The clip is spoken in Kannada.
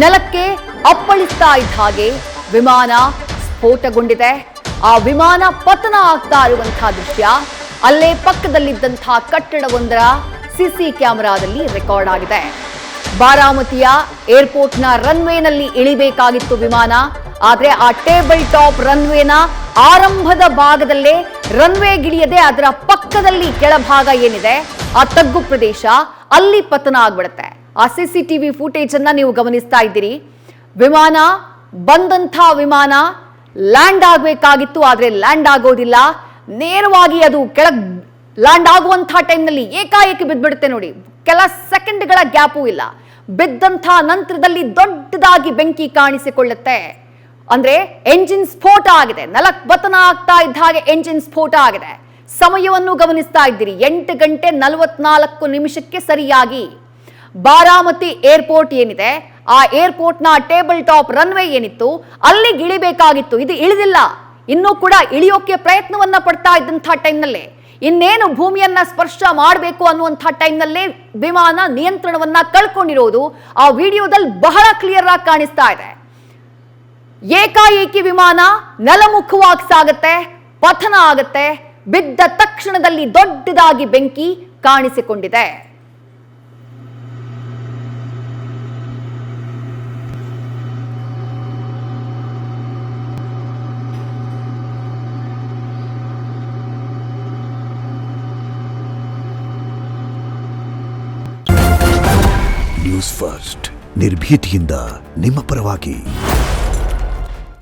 ನೆಲಕ್ಕೆ ಅಪ್ಪಳಿಸ್ತಾ ಇದ್ದ ಹಾಗೆ ವಿಮಾನ ಸ್ಫೋಟಗೊಂಡಿದೆ. ಆ ವಿಮಾನ ಪತನ ಆಗ್ತಾ ಇರುವಂತಹ ದೃಶ್ಯ ಅಲ್ಲೇ ಪಕ್ಕದಲ್ಲಿದ್ದಂತಹ ಕಟ್ಟಡವೊಂದರ ಸಿಸಿ ಕ್ಯಾಮೆರಾದಲ್ಲಿ ರೆಕಾರ್ಡ್ ಆಗಿದೆ. ಬಾರಾಮತಿಯ ಏರ್ಪೋರ್ಟ್ನ ರನ್ವೇನಲ್ಲಿ ಇಳಿಬೇಕಾಗಿತ್ತು ವಿಮಾನ. ಆದ್ರೆ ಆ ಟೇಬಲ್ ಟಾಪ್ ರನ್ವೇನ ಆರಂಭದ ಭಾಗದಲ್ಲೇ ರನ್ವೇಗಿಳಿಯದೆ ಅದರ ಪಕ್ಕದಲ್ಲಿ ಕೆಳಭಾಗ ಏನಿದೆ ಆ ತಗ್ಗು ಪ್ರದೇಶ ಅಲ್ಲಿ ಪತನ ಆಗ್ಬಿಡುತ್ತೆ. ಆ ಸಿಸಿಟಿವಿ ಫುಟೇಜ್ ಅನ್ನ ನೀವು ಗಮನಿಸ್ತಾ ಇದ್ದೀರಿ. ವಿಮಾನ ಬಂದಂಥ ವಿಮಾನ ಲ್ಯಾಂಡ್ ಆಗಬೇಕಾಗಿತ್ತು, ಆದ್ರೆ ಲ್ಯಾಂಡ್ ಆಗೋದಿಲ್ಲ. ನೇರವಾಗಿ ಅದು ಕೆಳಗೆ ಲ್ಯಾಂಡ್ ಆಗುವಂತಹ ಟೈಮ್ನಲ್ಲಿ ಏಕಾಏಕಿ ಬಿದ್ದುಬಿಡುತ್ತೆ ನೋಡಿ. ಕೆಲ ಸೆಕೆಂಡ್ಗಳ ಗ್ಯಾಪು ಇಲ್ಲ. ಬಿದ್ದಂಥ ನಂತರದಲ್ಲಿ ದೊಡ್ಡದಾಗಿ ಬೆಂಕಿ ಕಾಣಿಸಿಕೊಳ್ಳುತ್ತೆ. ಅಂದ್ರೆ ಎಂಜಿನ್ ಸ್ಫೋಟ ಆಗಿದೆ. ನೆಲಕ್ಕೆ ಪತನ ಆಗ್ತಾ ಇದ್ದ ಹಾಗೆ ಎಂಜಿನ್ ಸ್ಫೋಟ ಆಗಿದೆ. ಸಮಯವನ್ನು ಗಮನಿಸ್ತಾ ಇದ್ದೀರಿ. 8:44 ಸರಿಯಾಗಿ ಬಾರಾಮತಿ ಏರ್ಪೋರ್ಟ್ ಏನಿದೆ ಆ ಏರ್ಪೋರ್ಟ್ನ ಟೇಬಲ್ ಟಾಪ್ ರನ್ವೇ ಏನಿತ್ತು ಅಲ್ಲಿಗೆ ಇಳಿಬೇಕಾಗಿತ್ತು. ಇದು ಇಳಿದಿಲ್ಲ. ಇನ್ನೂ ಕೂಡ ಇಳಿಯೋಕೆ ಪ್ರಯತ್ನವನ್ನ ಪಡ್ತಾ ಇದ್ದಂಥ ಟೈಮ್ನಲ್ಲೇ ಇನ್ನೇನು ಭೂಮಿಯನ್ನ ಸ್ಪರ್ಶ ಮಾಡಬೇಕು ಅನ್ನುವಂಥ ಟೈಮ್ನಲ್ಲೇ ವಿಮಾನ ನಿಯಂತ್ರಣವನ್ನ ಕಳ್ಕೊಂಡಿರೋದು ಆ ವಿಡಿಯೋದಲ್ಲಿ ಬಹಳ ಕ್ಲಿಯರ್ ಆಗಿ ಕಾಣಿಸ್ತಾ ಇದೆ. ಏಕಾಏಕಿ ವಿಮಾನ ನೆಲಮುಖವಾಗಿ ಸಾಗುತ್ತೆ, ಪತನ ಆಗುತ್ತೆ. ಬಿದ್ದ ತಕ್ಷಣದಲ್ಲಿ ದೊಡ್ಡದಾಗಿ ಬೆಂಕಿ ಕಾಣಿಸಿಕೊಂಡಿದೆ. ನ್ಯೂಸ್ ಫಸ್ಟ್ ನಿರ್ಭೀತಿಯಿಂದ ನಿಮ್ಮ ಪರವಾಗಿ.